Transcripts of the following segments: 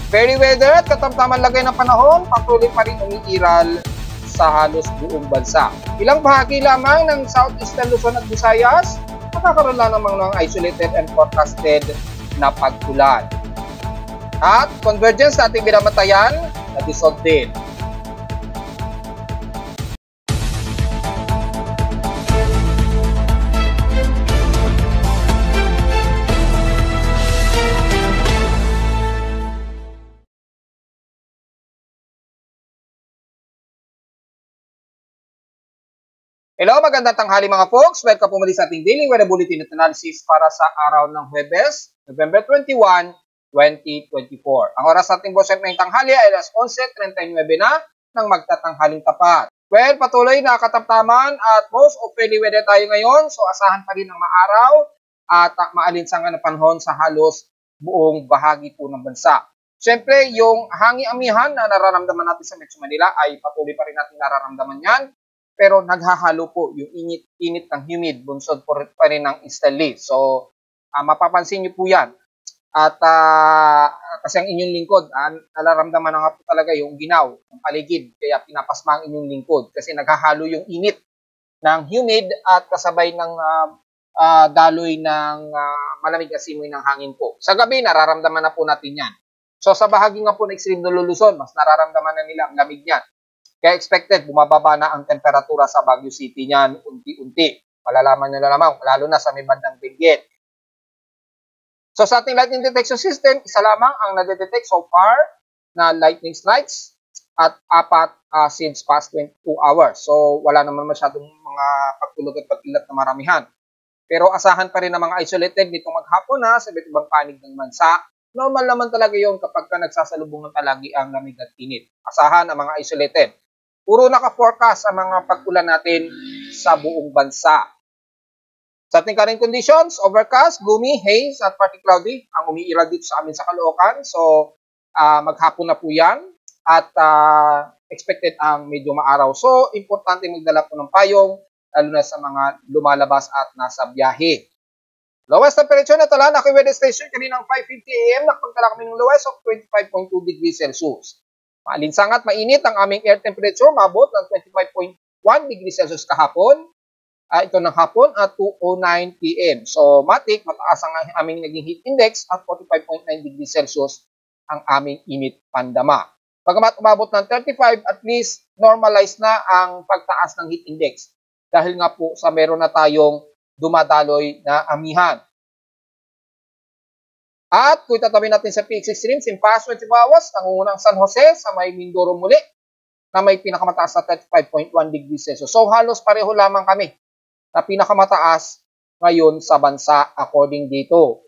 Very weather at katamtaman lagay ng panahon, patuloy pa rin umiiral sa halos buong bansa. Ilang bahagi lamang ng Southeastern Luzon at Visayas, nakakaroon lang ng mga isolated and forecasted na pag-ulan. At convergence sa ating binamatayan, na-dissolve din. Hello, magandang tanghali mga folks. Welcome po muli sa ating Daily Weather Bulletin at Analysis para sa araw ng Huwebes, November 21, 2024. Ang oras nating bosep ngayong tanghali ay alas 11:39 na ng magtatanghaling tapat. Well, patuloy na katamtaman at most of friendly weather tayo ngayon. So asahan pa rin ng maaraw at maalinsangan na panahon sa halos buong bahagi po ng bansa. Siyempre, yung hangi-amihan na nararamdaman natin sa Metro Manila ay patuloy pa rin natin nararamdaman yan. Pero naghahalo po yung init ng humid, bunsod po pa rin ng easterly. So, mapapansin nyo po yan. At kasi ang inyong lingkod, nararamdaman na nga po talaga yung ginaw ng paligid. Kaya pinapasma ang inyong lingkod. Kasi naghahalo yung init ng humid at kasabay ng daloy ng malamig na simoy ng hangin po. Sa gabi, nararamdaman na po natin yan. So, sa bahagi nga po ng extreme Luzon, mas nararamdaman na nila ang lamig niyan. Kaya expected, bumababa na ang temperatura sa Baguio City niyan unti-unti. Malalaman nyo na lamang, lalo na sa may bandang Benguet. So sa ating lightning detection system, isa lamang ang nadetect so far na lightning strikes at 4 since past 22 hours. So wala naman masyadong mga pagtulog at pagkilat na maramihan. Pero asahan pa rin ng mga isolated nitong maghapon na sa iba't ibang panig ng bansa. Normal naman talaga yon kapag nagsasalubungan palagi ang lamig at init. Asahan ang mga isolated. Puro naka-forecast ang mga pag-ulan natin sa buong bansa. Sa ating current conditions, overcast, gloomy, haze, at partly cloudy ang umiiral dito sa amin sa Caloocan. So, maghapon na po yan. At expected ang medyo maaraw. So, importante magdala po ng payong, lalo na sa mga lumalabas at nasa biyahe. Lowest temperature na tala na weather station kaninang 5:50 AM. Nakapagdala kami ng lowest of 25.2 degrees Celsius. Maalinsangat mainit ang aming air temperature, mabot ng 25.1 degrees Celsius kahapon. Ito ng hapon at 2:09 PM. So, matik, mataas ang aming naging heat index at 45.9 degrees Celsius ang aming init pandama. Pagamat umabot ng 35, at least normalized na ang pagtaas ng heat index. Dahil nga po sa meron na tayong dumadaloy na amihan. At kung itatawin natin sa PX Extreme, Simpas 24 hours, nangungunang San Jose sa may Mindoro muli na may pinakamataas na 35.1 degrees Celsius. So halos pareho lamang kami na pinakamataas ngayon sa bansa according dito.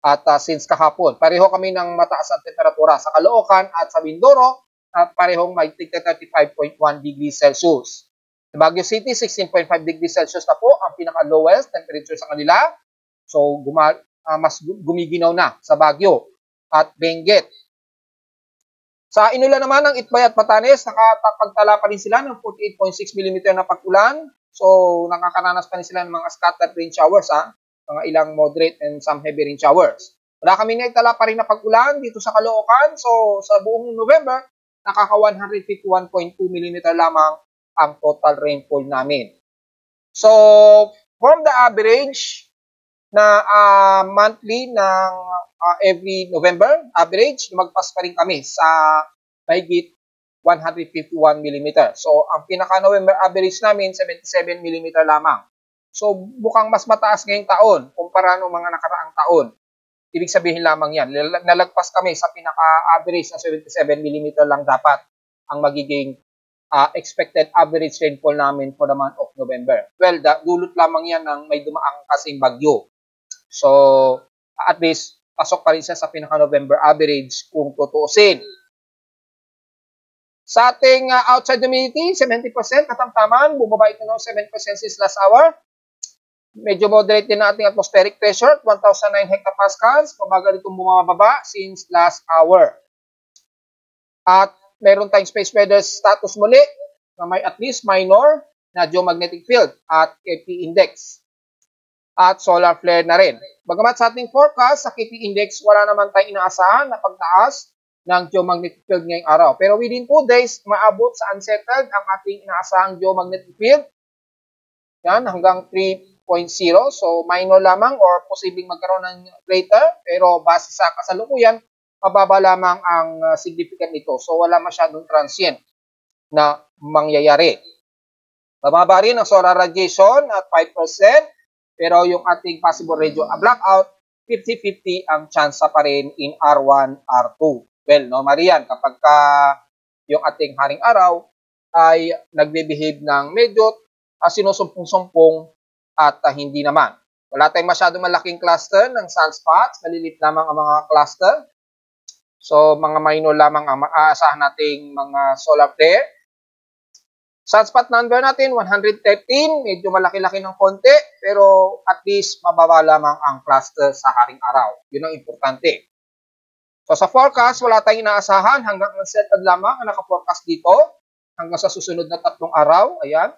At since kahapon, pareho kami ng mataas na temperatura sa Caloocan at sa Mindoro at parehong may 35.1 degrees Celsius. Sa Baguio City, 16.5 degrees Celsius na po ang pinaka-lowest temperature sa kanila. So mas gumiginaw na sa Baguio at Benguet. Sa Inulan naman ng Itbay at Batanes, nakapagtala pa rin sila ng 48.6 mm na pag-ulan. So, nakakaranas pa rin sila ng mga scattered rain showers, mga ilang moderate and some heavy rain showers. Wala kami naitala pa rin na pag-ulan dito sa Caloocan. So, sa buong November, nakaka 151.2 mm lamang ang total rainfall namin. So, from the average na monthly ng every November, average, lumagpas pa rin kami sa mahigit 151 mm. So, ang pinaka-November average namin, 77 mm lamang. So, mukhang mas mataas ngayong taon kumpara ng mga nakaraang taon. Ibig sabihin lamang yan, nalagpas kami sa pinaka-average na 77 mm lang dapat ang magiging expected average rainfall namin for the month of November. Well, dulot lamang yan ng may dumaang kasing bagyo. So, at least, pasok pa rin siya sa pinaka-November average kung tutuusin. Sa ating outside humidity, 70%, katamtaman, bumaba ito ng 7% since last hour. Medyo moderate din ang ating atmospheric pressure, 1,009 hectopascals, pabagal itong bumababa since last hour. At meron tayong space weather status muli na may at least minor na geomagnetic field at KP index. At solar flare na rin. Bagamat sa ating forecast, sa KP index, wala naman tayong inaasahan na pagtaas ng geomagnetic field ngayong araw. Pero within 2 days, maabot sa unsettled ang ating inaasahang geomagnetic field. Yan, hanggang 3.0. So, minor lamang or posibleng magkaroon ng greater. Pero base sa kasalukuyan, mababa lamang ang significant nito. So, wala masyadong transient na mangyayari. Mababa rin ang solar radiation at 5%. Pero yung ating possible radio blackout, 50-50 ang chance pa rin in R1, R2. Well, normally yan. Kapag yung ating haring araw ay nagbe-behave ng medyo sinusumpong-sumpong at hindi naman. Wala tayong masyadong malaking cluster ng sunspots. Malilit lamang ang mga cluster. So, mga minor lamang ang maaasahan nating mga solar flare. Sunspot number natin, 113. Medyo malaki-laki ng konti. Pero at least mababa lamang ang cluster sa haring araw. Yun ang importante. So sa forecast, wala tayong inaasahan. Hanggang unsettled lamang ang naka-forecast dito. Hanggang sa susunod na 3 araw. Ayan.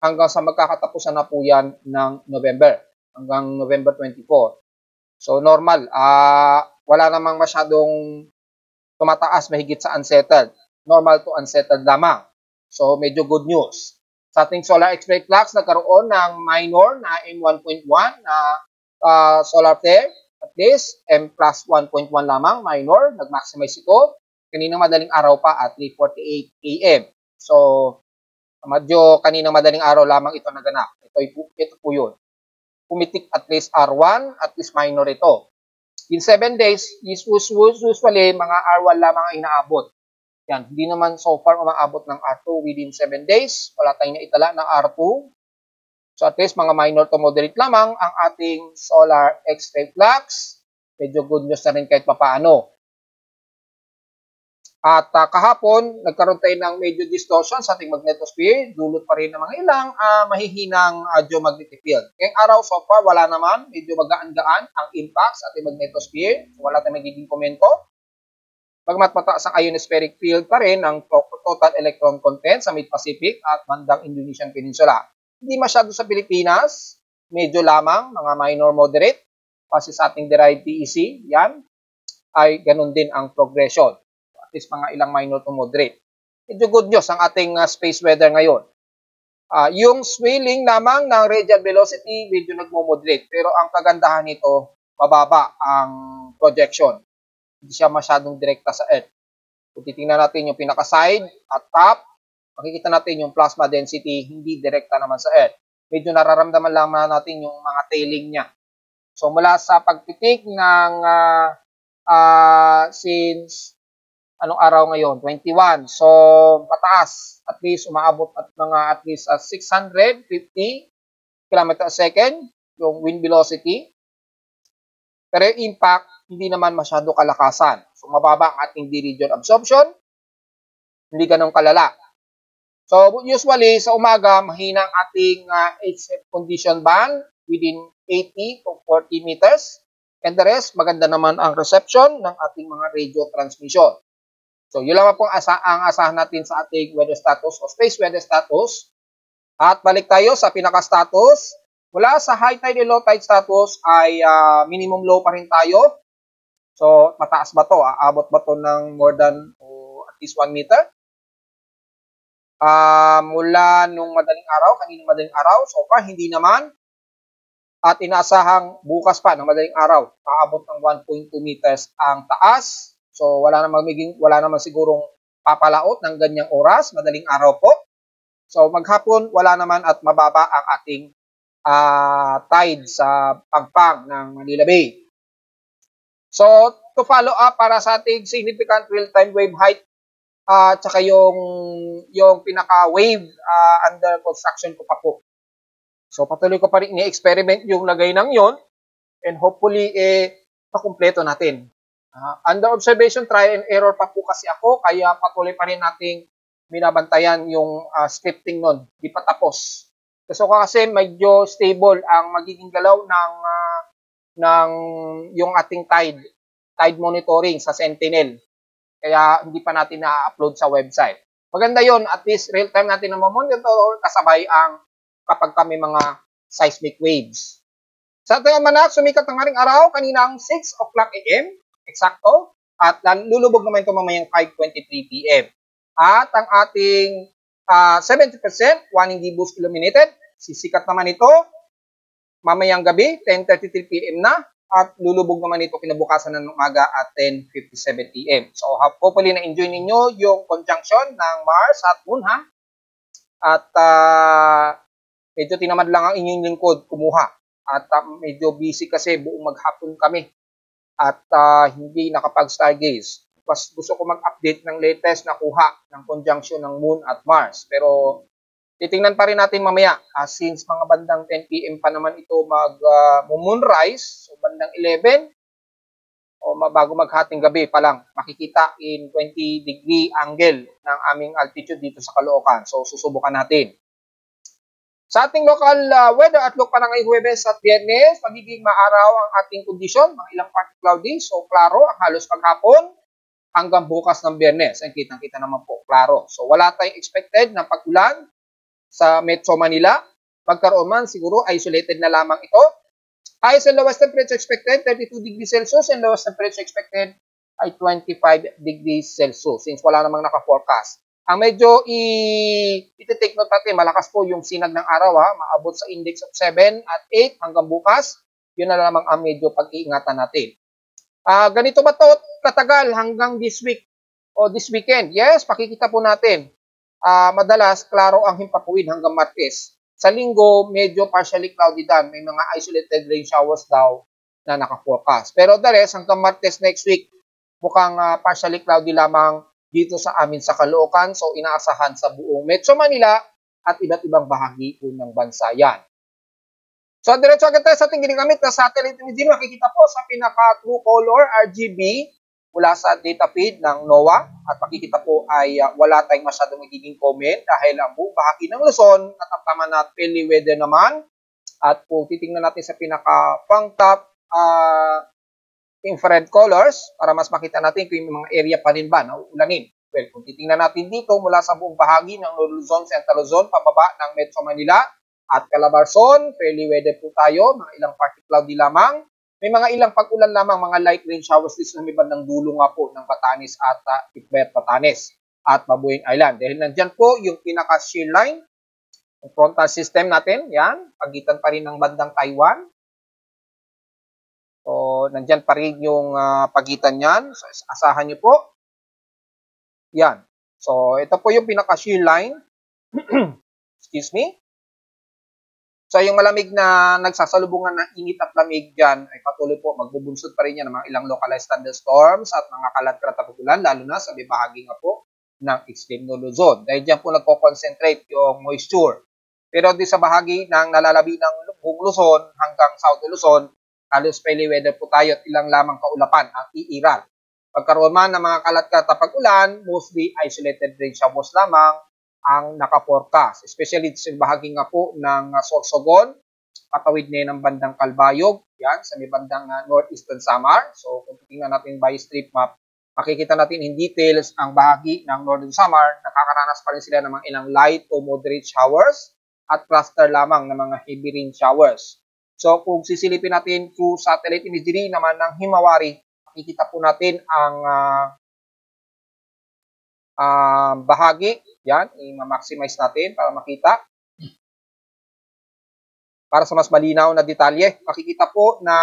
Hanggang sa magkakatapusan na po yan ng November. Hanggang November 24. So normal. Wala namang masyadong tumataas mahigit sa unsettled. Normal to unsettled lamang. So medyo good news. Sa ating solar X-ray flux, nagkaroon ng minor na M1.1 na solar flare. At least, M plus 1.1 lamang, minor. Nag-maximize ito. Kaninang madaling araw pa at 3:48 AM. So, medyo kaninang madaling araw lamang ito naganap. Ito po yun. Pumitik at least R1, at least minor ito. In 7 days, usually mga R1 lamang ang inaabot. Yan, hindi naman so far umaabot ng R2 within 7 days. Wala tayong naitala ng R2. So at least mga minor to moderate lamang ang ating solar X-ray flux. Medyo good news na rin kahit papaano. At kahapon, nagkaroon tayo ng medyo distortion sa ating magnetosphere. Dulot pa rin ng mga ilang mahihinang geomagnetic field. Ngayong araw, so far, wala naman. Medyo magaan-gaan ang impact sa ating magnetosphere. So, wala tayong magiging komento. Pagmat mataas ang ionospheric field pa rin ang total electron content sa Mid-Pacific at bandang Indonesian Peninsula. Hindi masyado sa Pilipinas, medyo lamang, mga minor moderate, kasi sa ating derived PEC, yan, ay ganun din ang progression. At least mga ilang minor to moderate. Medyo good news ang ating space weather ngayon. Yung swelling lamang ng radial velocity, medyo nagmo-moderate. Pero ang kagandahan nito, mababa ang projection. Hindi siya masyadong direkta sa Earth. Kung titingnan natin yung pinaka-side at top, makikita natin yung plasma density, hindi direkta naman sa Earth. Medyo nararamdaman lang natin yung mga tailing niya. So, mula sa pagpitik ng since anong araw ngayon? 21. So, pataas. At least, umaabot at mga at least 650 km a second yung wind velocity. Pero yung impact, hindi naman masyado kalakasan. So, mababa ang ating D-region absorption. Hindi ganun kalala. So, usually, sa umaga, mahina ang ating HF condition band within 80 to 40 meters. And the rest, maganda naman ang reception ng ating mga radio transmission. So, yun lang po ang asahan natin sa ating weather status o space weather status. At balik tayo sa pinaka-status. Mula sa high tide and low tide status ay minimum low pa rin tayo. So, mataas ba to? Aabot ba to ng more than at least 1 meter? Mula nung madaling araw, kaninang madaling araw, so far hindi naman. At inaasahang bukas pa ng madaling araw, aabot ng 1.2 meters ang taas. So wala naman sigurong papalaot ng ganyang oras, madaling araw po. So maghapon, wala naman at mababa ang ating tide sa pagpang ng Manila Bay. So to follow up para sa ating significant real-time wave height, tsaka yung pinaka-wave under construction ko pa po. So, patuloy ko pa rin i-experiment yung lagay ng yon and hopefully, makumpleto natin. Under observation, try and error pa po kasi ako, kaya patuloy pa rin nating binabantayan yung scripting nun. Di pa tapos. Kasi medyo stable ang magiging galaw ng yung ating tide monitoring sa Sentinel. Kaya hindi pa natin na-upload sa website. Maganda yon, at least real time natin na monitor kasabay ang kapag kami mga seismic waves. Sa ating almanac, sumikat ng haring araw kaninang 6 o'clock AM, eksakto, At lulubog naman ito mamayang 5:23 p.m. At ang ating 70%, waning gibus illuminated. Sisikat naman ito mamayang gabi, 10:33 p.m. na. At lulubog naman ito kinabukasan ng umaga at 10:57 p.m. So hopefully na-enjoy ninyo yung conjunction ng Mars at Moon, ha? At medyo tinamad lang ang inyong lingkod kumuha. At medyo busy kasi buong maghapon kami. At hindi nakapag-stargaze. Mas gusto ko mag-update ng latest na kuha ng conjunction ng Moon at Mars. Pero titingnan pa rin natin mamaya. Since mga bandang 10 p.m. pa naman ito mag-moonrise. So bandang 11 o bago maghating gabi pa lang, makikita in 20-degree angle ng aming altitude dito sa Caloocan. So susubukan natin. Sa ating local weather outlook pa na ngayong Huwebes at Biyernes, magiging maaraw ang ating kondisyon, mga ilang partly cloudy, so klaro ang halos paghapon hanggang bukas ng Biyernes. Ang kitang-kita naman po, klaro. So wala tayong expected na pag-ulan sa Metro Manila. Magkaroon man, siguro isolated na lamang ito. Highest and lowest temperature expected, 32 degrees Celsius, and lowest temperature expected ay 25 degrees Celsius, since wala namang naka-forecast. Ang medyo i-take note natin, malakas po yung sinag ng araw, ha? Maabot sa index of 7 at 8 hanggang bukas. Yun na lamang ang medyo pag-iingatan natin. Ganito ba to katagal hanggang this week o this weekend? Yes, pakikita po natin. Madalas, klaro ang himpapuwid hanggang Martes. Sa linggo, medyo partially cloudy dan. May mga isolated rain showers daw na naka-forecast. Pero the rest, hanggang Martes next week, mukhang partially cloudy lamang dito sa amin sa Caloocan. So, inaasahan sa buong Metro Manila at iba't ibang bahagi po ng bansa yan. So, diretso agad tayo sa ating ginagamit na satellite imaging. Makikita po sa pinaka-true color RGB mula sa data feed ng NOAA. At makikita po ay wala tayong masyadong magiging comment dahil ang buong bahagi ng Luzon, katamtaman na fairly weather naman. At kung titingnan natin sa pinaka-front top infrared colors, para mas makita natin kung yung mga area pa rin ba na uulanin. Well, kung titingnan natin dito mula sa buong bahagi ng Northern Luzon, Central Luzon, pababa ng Metro Manila at Calabarzon, fairly weather po tayo, mga ilang partly cloudy lamang. May mga ilang pag-ulan lamang, mga light rain showers dito sa may bandang dulo nga po ng Batanes at Itbayat Batanes at Babueng Island. Dahil nandyan po yung pinaka-shear line, yung frontal system natin, yan, pagitan pa rin ng bandang Taiwan. So, nandyan pa rin yung pagitan yan. So, asahan nyo po. Yan. So, ito po yung pinaka-shear line. Excuse me. So, yung malamig na nagsasalubungan ng init at lamig dyan, ay patuloy po, magbubunsod pa rin yan ng mga ilang localized thunderstorms at mga kalat-kalat na pagulan, lalo na sa may bahagi nga po ng extreme no Luzon. Dahil dyan po nagko-concentrate yung moisture. Pero di sa bahagi ng nalalabi ng buong Luzon hanggang South Luzon, halos fairly weather po tayo at ilang lamang kaulapan ang iiral. Pagkaroon man ng mga kalat-kalat na pag-ulan, mostly isolated rain showers lamang ang naka-forecast. Especially sa bahagi nga po ng Sorsogon, patawid na ng bandang Calbayog, yan, sa may bandang northeastern Samar. So kung tingnan natin by street map, makikita natin in details ang bahagi ng northern Samar, nakakaranas pa rin sila ng mga ilang light o moderate showers at cluster lamang ng mga heavy rain showers. So, kung sisilipin natin through satellite imagery naman ng Himawari, makikita po natin ang bahagi. Yan, i-maximize natin para makita. Para sa mas malinaw na detalye, makikita po na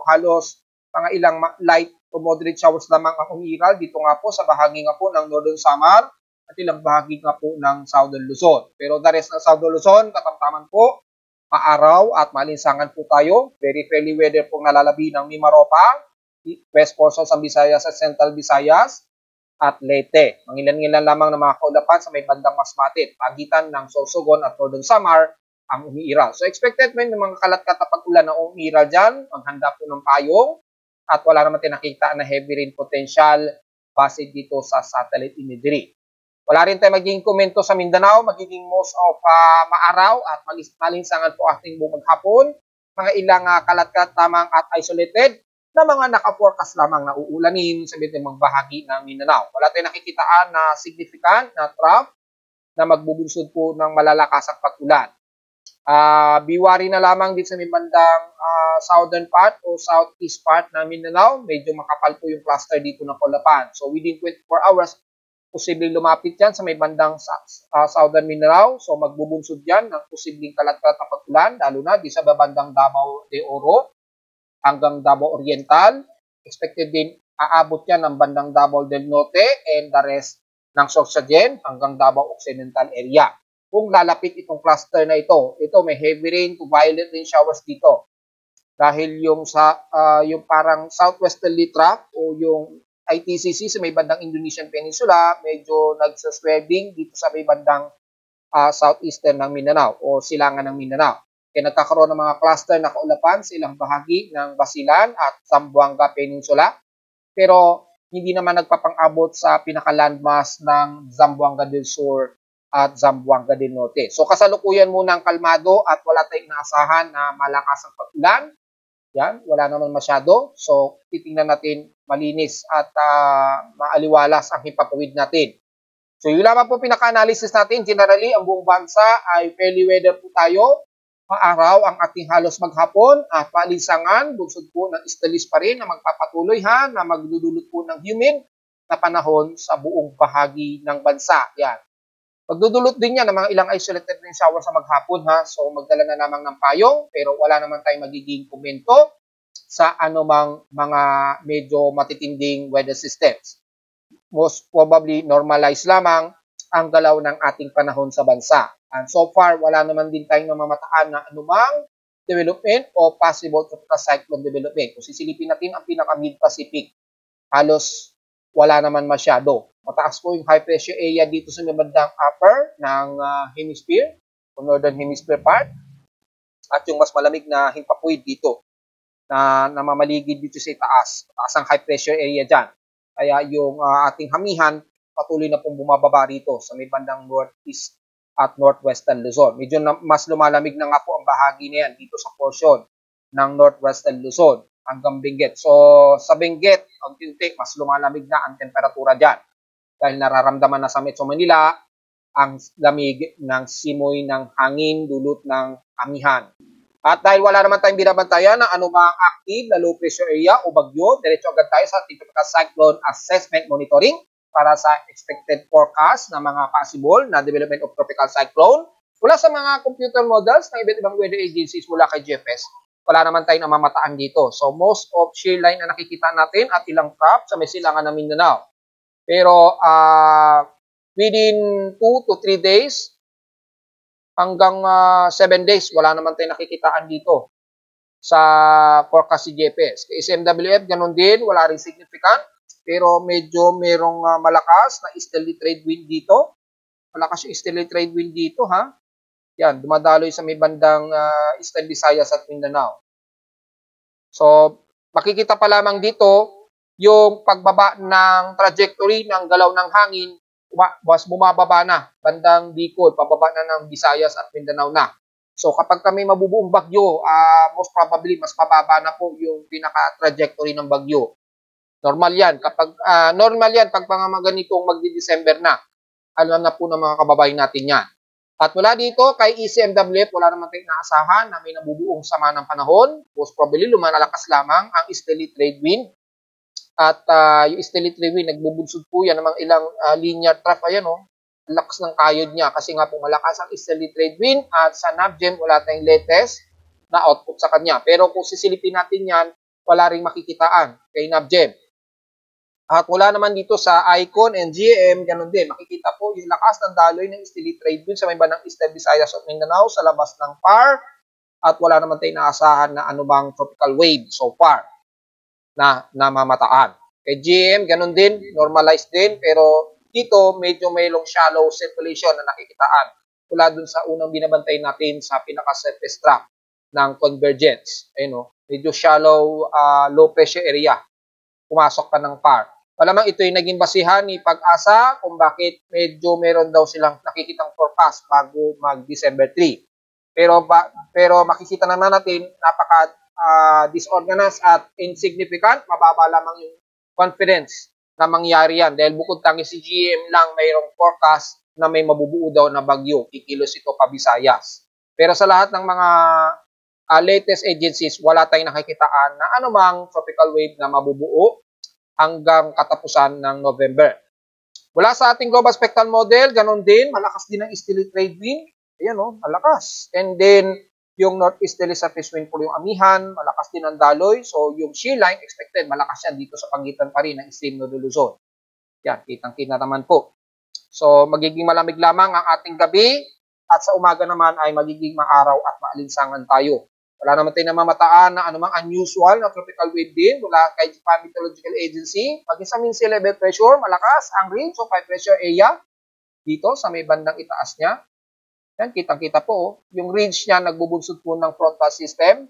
halos mga ilang light to moderate showers lamang ang umiiral. Dito nga po sa bahagi nga po ng Northern Samar at ilang bahagi nga po ng Southern Luzon. Pero the rest ng Southern Luzon, katamtaman po, maaraw at malinsangan po tayo. Very fairly weather pong nalalabi ng Mimaropa, west portion ng Visayas at Central Visayas at Leyte. Mangilan-ngilan lamang ng mga kaulapan sa may bandang Masbate, pagitan ng Sorsogon at Northern Samar ang umiiral. So expected may mga kalat-kat na pag-ulan na umiiral dyan. Maghanda po ng payong at wala naman tinakita na heavy rain potential base dito sa satellite imagery. Wala rin tayo magiging komento sa Mindanao, magiging most of maaraw at malinsangan po ating buong maghapon. Mga ilang kalat-kalat lamang at isolated na mga naka-forecast lamang na uulanin sa mga bahagi ng Mindanao. Wala tayong nakikitaan na significant na trough na magbubunsod po ng malalasang pag-ulan. Biwari na lamang din sa may bandang southern part o southeast part ng Mindanao. Medyo makapal po yung cluster dito ng Colapan. So within 24 hours, posibleng lumapit yan sa may bandang southern Mindanao. So magbubunsod yan ng posibleng kalat-kalat na pag-ulan, lalo na di sa bandang Davao de Oro hanggang Davao Oriental. Expected din aabot yan ng bandang Davao del Norte and the rest ng Sorsogen hanggang Davao Occidental area. Kung lalapit itong cluster na ito may heavy rain to violent rain showers dito. Dahil yung yung parang southwesterly track o yung ITCC sa may bandang Indonesian Peninsula, medyo nagsaswebbing dito sa may bandang southeastern ng Mindanao o silangan ng Mindanao. Kaya nagkakaroon ng mga cluster na kaulapan sa ilang bahagi ng Basilan at Zamboanga Peninsula. Pero hindi naman nagpapang-abot sa pinaka-landmass ng Zamboanga del Sur at Zamboanga del Norte. So kasalukuyan muna ang kalmado at wala tayong inaasahan na malakas ang pag-ulan. Yan, wala naman masyado. So titingnan natin malinis at maaliwalas ang himpapawid natin. So yun lamang po pinaka-analysis natin. Generally, ang buong bansa ay fairly weather po tayo. Maaraw ang ating halos maghapon at paalisangan, bunsod po ng istalis pa rin na magpapatuloy na magdudulot po ng humid na panahon sa buong bahagi ng bansa. Yan. Magdudulot din yan ng mga ilang isolated rain shower sa maghapon So magdala na lamang ng payong pero wala naman tayong magiging komento sa anumang mga medyo matitinding weather systems. Most probably normalize lamang ang galaw ng ating panahon sa bansa. And so far, wala naman din tayong namamataan na anumang development o possible tropical cyclone development. Kung sisilipin natin ang pinaka-mid-Pacific, halos wala naman masyado. Mataas po yung high pressure area dito sa bandang upper ng hemisphere, o northern hemisphere part, at yung mas malamig na himpapawid dito na namamaligid dito sa itaas. Mataas ang high pressure area dyan. Kaya yung ating hamihan, patuloy na pong bumababa rito sa may bandang northeast at northwestern Luzon. Medyo mas lumalamig na nga po ang bahagi na yan dito sa portion ng northwestern Luzon hanggang Benguet. So sa Benguet, unti-unti mas lumalamig na ang temperatura dyan dahil nararamdaman na sa Metro Manila ang lamig ng simoy ng hangin dulot ng amihan. At dahil wala naman tayong binabantayan ng anumang active na low pressure area o bagyo, diretso agad tayo sa Tropical Cyclone Assessment Monitoring para sa expected forecast ng mga possible na development of tropical cyclone. Mula sa mga computer models ng iba't ibang weather agencies mula kay GFS, wala naman tayong namamataan dito. So most of shear line na nakikita natin at ilang trap sa may silangan ng Mindanao. Pero within 2 to 3 days hanggang 7 days, wala naman tayong nakikitaan dito sa forecast si GFS. Kay SMWF, ganun din, wala rin significant. Pero medyo merong malakas na easterly trade wind dito. Malakas yung easterly trade wind dito, Yan, dumadaloy sa may bandang Eastern Visayas at Mindanao. So, makikita pa lamang dito yung pagbaba ng trajectory ng galaw ng hangin, mas bumababa na, bandang Bicol, pababa na ng Visayas at Mindanao na. So, kapag kami mabubuong bagyo, most probably, mas pababa na po yung pinaka-trajectory ng bagyo. Normal yan. Pag mga ganitong magdi-December na, alam na po ng mga kababayan natin yan. At mula dito, kay ECMWF, wala naman tayong naasahan na may nabubuong sama ng panahon. Most probably, lumalakas lamang ang easterly trade wind. At yung easterly trade wind, nagbubunsod po yan ng mga ilang linear trough. Ayan, ang lakas ng kayod niya kasi nga po malakas ang easterly trade wind. At sa NAVGEM, wala tayong latest na output sa kanya. Pero kung sisilipin natin yan, wala rin makikitaan kay NAVGEM. At wala naman dito sa Icon and GM, ganun din. Makikita po yung lakas ng daloy ng easterly trade wind sa may bandang Eastern Visayas at Mindanao sa labas ng PAR. At wala naman tayong naasahan na anumang tropical wave so far na namamataan. Kay GM, ganun din, normalized din. Pero dito, medyo mayroong shallow circulation na nakikitaan. Mula dun sa unang binabantay natin sa pinaka-surface track ng convergence. Ayun, medyo shallow, low pressure area. Pumasok pa ng PAR. Malamang ito yung naging basihan ni Pag-asa kung bakit medyo meron daw silang nakikitang forecast bago mag-December 3. Pero makikita naman natin napaka-disorganized at insignificant. Mababa lamang yung confidence na mangyari yan. Dahil bukod tangi si GM lang mayroong forecast na may mabubuo daw na bagyo. Kikilos ito pa Visayas. Pero sa lahat ng mga latest agencies, wala tayong nakikitaan na anumang tropical wave na mabubuo hanggang katapusan ng November. Mula sa ating global spectral model, ganun din, malakas din ang easterly trade wind. Ayan o, malakas. And then, yung northeasterly surface wind po yung amihan, malakas din ang daloy. So, yung shear line, expected, malakas yan dito sa pagitan pa rin ng extreme nodal Luzon. Yan, kitang-kita naman po. So, magiging malamig lamang ang ating gabi at sa umaga naman ay magiging maaraw at maalinsangan tayo. Wala naman tayong namamataan na anumang unusual na tropical wave din mula kay Japan Meteorological Agency. Pag sa mean sea level pressure, malakas ang range of high pressure area dito sa may bandang itaas niya. Yan, kitang-kita po. Yung range niya nagbubunsod po ng frontal system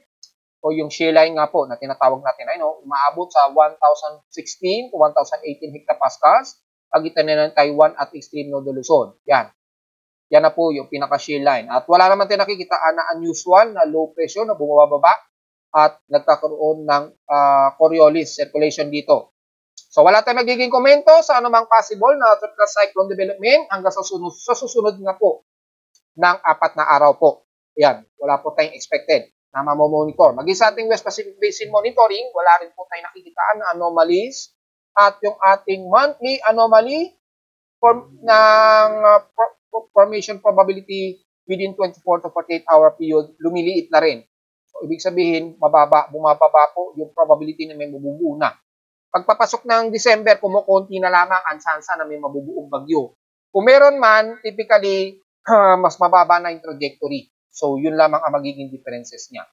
o yung shear line nga po na tinatawag natin ay umaabot sa 1,016 to 1,018 hectopascals pagitan na ng Taiwan at extreme nodal Luzon. Yan. Yan na po yung pinaka-shear line. At wala naman tayo nakikitaan na unusual na low pressure na bumababa at nagkakaroon ng Coriolis circulation dito. So wala tayong magiging komento sa anumang possible na tropical cyclone development hanggang sa susunod nga po ng 4 na araw po. Yan, wala po tayong expected na mamomonitor. Maging sa ating West Pacific Basin Monitoring, wala rin po tayong nakikitaan na anomalies at yung ating monthly anomaly ng formation probability within 24 to 48 hour period, lumiliit na rin. So, ibig sabihin, bumababa po yung probability na may mabubuo na. Pagpapasok ng December, kumukunti na lamang ang tsansa na may mabubuong bagyo. Kung meron man, typically, mas mababa na yung trajectory. So, yun lamang ang magiging differences niya.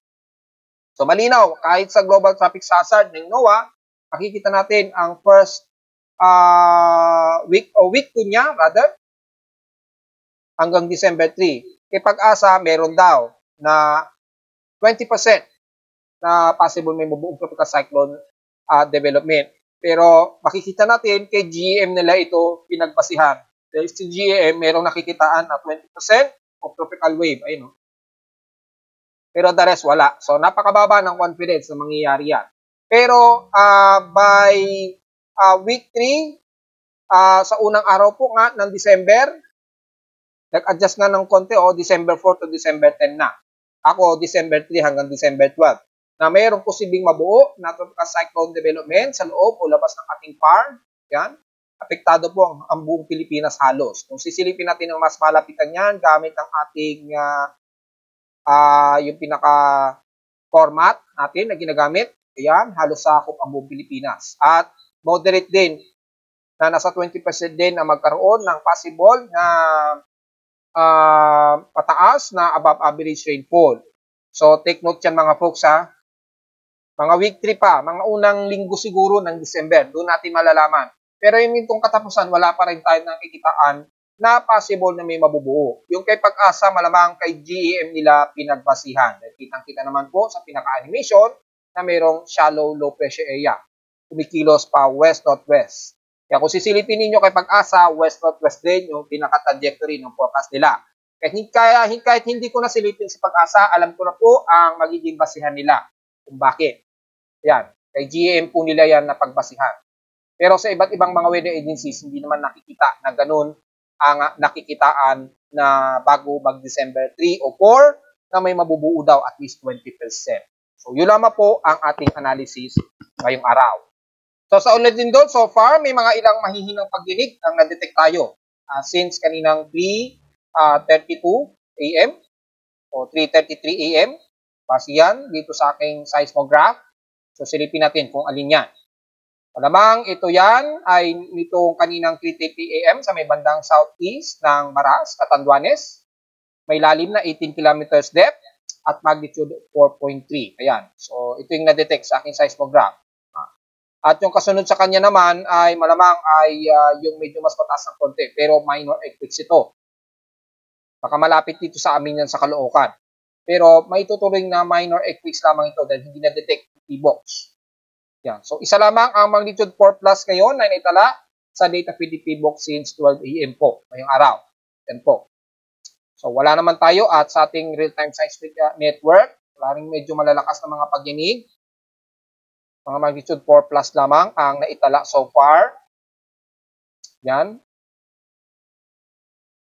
So, malinaw, kahit sa Global Traffic Hazard ng NOAA, makikita natin ang first week 2 niya, rather, hanggang December 3. Kay Pag-asa, meron daw na 20% na possible may mabuong tropical cyclone development. Pero makikita natin kay GEM nila ito pinagbasihan. Dahil si GEM merong nakikitaan na 20% of tropical wave. Ayun, no? Pero the rest wala. So napakababa ng confidence na mangyayari yan. Pero by week 3, sa unang araw po nga ng December, nag-adjust na ng konti December 4 to December 10 na. Ako, December 3 hanggang December 12. Na mayroong posibleng mabuo na tropical cyclone development sa loob o labas ng ating farm. Yan. Apektado po ang buong Pilipinas halos. Kung sisilipin natin ang mas malapitan yan gamit ang ating yung pinaka-format natin na ginagamit, ayan, halos sakop ang buong Pilipinas. At moderate din na nasa 20% din na magkaroon ng possible na pataas na above average rainfall. So, take note yan mga folks ha. Mga week 3 pa, mga unang linggo siguro ng December, doon natin malalaman. Pero yung itong katapusan, wala pa rin tayo nakikitaan na possible na may mabubuo. Yung kay Pag-asa, malamang kay GEM nila pinagbasihan. Kitang-kita naman po sa pinaka-animation na mayroong shallow low pressure area. Kumikilos pa west-northwest. Kaya kung sisilipin ninyo kay Pag-asa, west-northwest din yung pinaka-trajectory ng forecast nila. Kahit hindi ko na silipin si Pag-asa, alam ko na po ang magiging basihan nila. Kung bakit. Yan. Kay GEM po nila yan na pagbasihan. Pero sa iba't ibang mga weather agencies, hindi naman nakikita na ganun ang nakikitaan na bago mag-December 3 o 4 na may mabubuo daw at least 20%. So, yun lamang po ang ating analysis ngayong araw. So, sa ulit din doon, so far, may mga ilang mahihinang pagdinig ang na-detect tayo. Since kaninang 3:32 a.m. o 3:33 a.m. Base yan dito sa aking seismograph. So, silipin natin kung alin yan. Malamang ito yan ay nitong kaninang 3:30 a.m. sa may bandang southeast ng Maras, Catanduanes. May lalim na 18 kilometers depth at magnitude 4.3. Ayan. So, ito yung na-detect sa aking seismograph. At yung kasunod sa kanya naman ay malamang ay yung medyo mas mataas ng konti pero minor earthquakes ito. Baka malapit dito sa amin yan sa Caloocan. Pero may tuturing na minor earthquakes lamang ito dahil hindi na-detect P-box. Yan. So isa lamang ang magnitude 4 plus ngayon na naitala sa data feed P-box since 12 a.m. po ngayong araw. Yan po. So wala naman tayo at sa ating real-time seismic network, wala rin medyo malalakas na mga pagyanig. Mga magnitude 4 plus lamang ang naitala so far. Yan.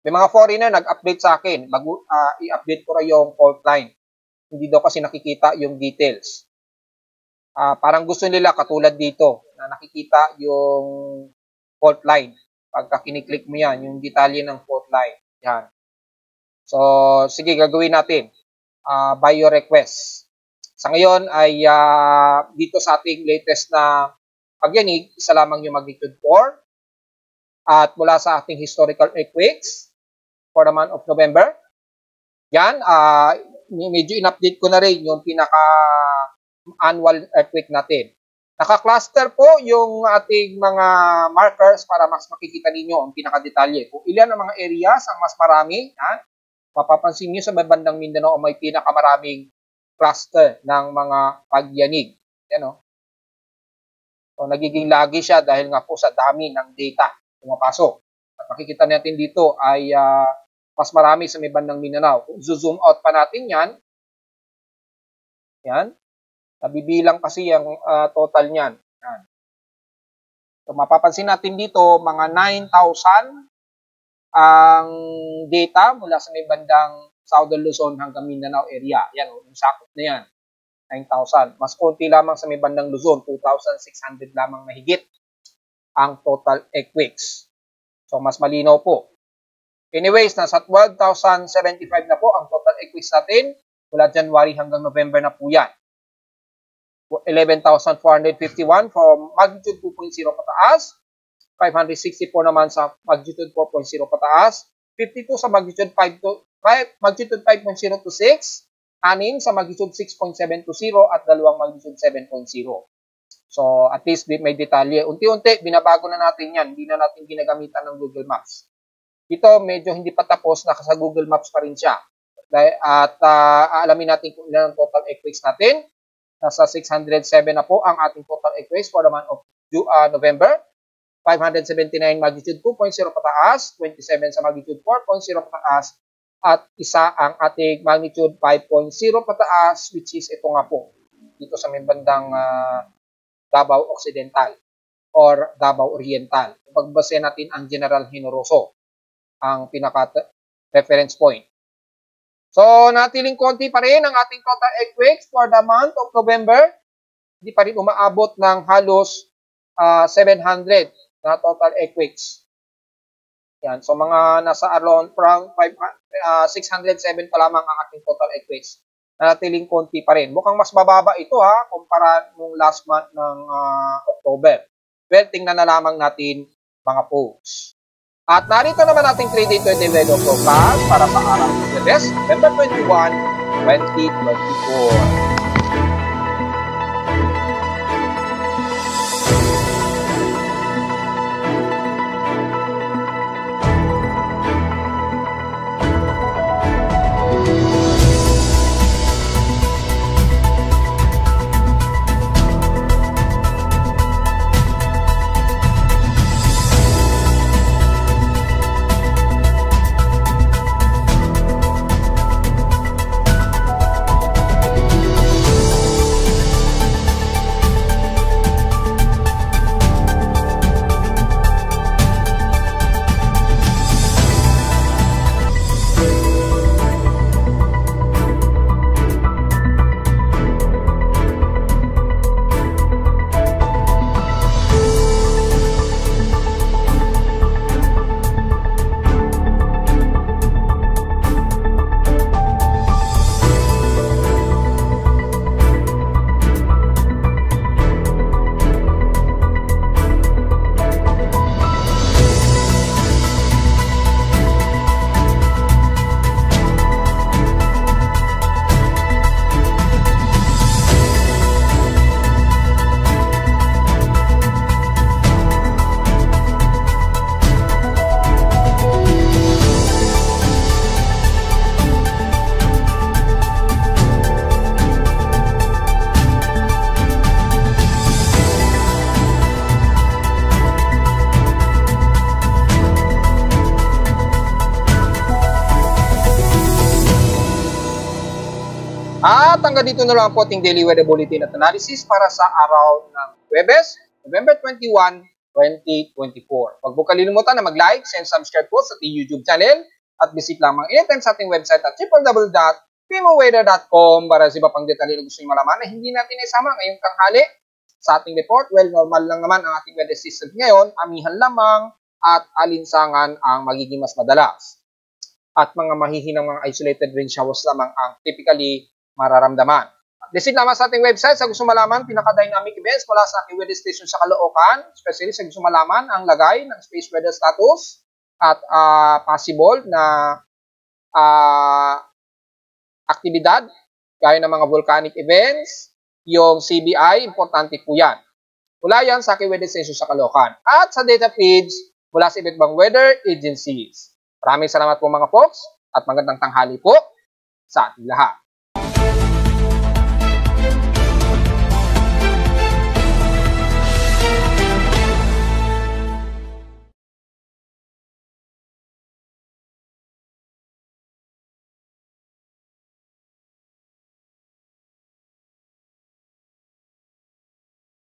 May mga foreigner nag-update sa akin, i-update ko rin yung fault line. Hindi daw kasi nakikita yung details. Parang gusto nila katulad dito na nakikita yung fault line. Pagka kiniklik mo yan, yung detalye ng fault line. Yan. So, sige, gagawin natin. By your request. Sa ngayon ay dito sa ating latest na pagyanig, isa lamang yung magnitude 4. At mula sa ating historical earthquakes for the month of November. Yan, medyo in-update ko na rin yung pinaka-annual earthquake natin. Naka-cluster po yung ating mga markers para mas makikita ninyo ang pinaka-detalye. Kung ilan ang mga areas ang mas marami, yan, mapapansin nyo sa bandang Mindanao may pinakamaraming cluster ng mga pagyanig. Yan, o. So, nagiging lagi siya dahil nga po sa dami ng data pumapasok. At makikita natin dito ay mas marami sa may bandang Mindanao. Kung zoom out pa natin yan, nabibilang kasi yung total niyan. Yan. So, mapapansin natin dito, mga 9,000 ang data mula sa may bandang Southern Luzon hanggang Mindanao area. Yan, yung sakop na yan. 9,000. Mas konti lamang sa may bandang Luzon, 2,600 lamang mahigit ang total earthquakes. So, mas malinaw po. Anyways, nasa 12,075 na po ang total earthquakes natin. Mula January hanggang November na po yan. 11,451 from magnitude 2.0 pataas. 564 naman sa magnitude 4.0 pataas. 52 sa magnitude 5.0 to 6. 6 sa magnitude 6.7 to 0 at 2 magnitude 7.0. So, at least may detalye. Unti-unti, binabago na natin yan. Hindi na natin ginagamitan ng Google Maps. Ito, medyo hindi pa tapos. Nasa Google Maps pa rin siya. At aalamin natin kung ilan ang total earthquakes natin. Nasa 607 na po ang ating total earthquakes for the month of November. 579 magnitude 2.0 pataas. 27 sa magnitude 4.0 pataas. At isa ang ating magnitude 5.0 pataas, which is ito nga po. Dito sa may bandang Davao Occidental or Davao Oriental. Pagbase natin ang General Generoso, ang pinaka-reference point. So, natiling konti pa rin ang ating total earthquakes for the month of November. Hindi pa rin umaabot ng halos 700 na total earthquakes. Yan. So, mga nasa around 607 pa lamang ang ating total earthquakes. Natiling konti pa rin. Mukhang mas mababa ito kumpara nung last month ng October. Well, tingnan na lamang natin mga folks. At narito naman ating 3-day 20 weather forecast para sa araw ng Webes, November 21, 2024. At hanggang dito na lang po ating daily weather bulletin at analysis para sa araw ng Huwebes, November 21, 2024. Huwag po kalilimutan na mag-like and subscribe po sa ating YouTube channel at visit lamang anytime sa ating website at www.pimoweather.com para sa iba pang detalye na gusto nyo malaman na hindi natin isama ngayong tanghali sa ating report. Well, normal lang naman ang ating weather system ngayon, amihan lamang at alinsangan ang magiging mas madalas. At mga mahihinang mga isolated rain showers lamang ang typically mararamdaman. Visit lamang sa ating website sa gusto malaman pinaka-dynamic events mula sa aking weather station sa Caloocan, especially sa gusto malaman ang lagay ng space weather status at possible na aktibidad gaya ng mga volcanic events, yung CBI, importante po yan. Mula yan sa aking weather station sa Caloocan at sa data feeds mula sa iba't ibang weather agencies. Maraming salamat po mga folks at magandang tanghali po sa ating lahat.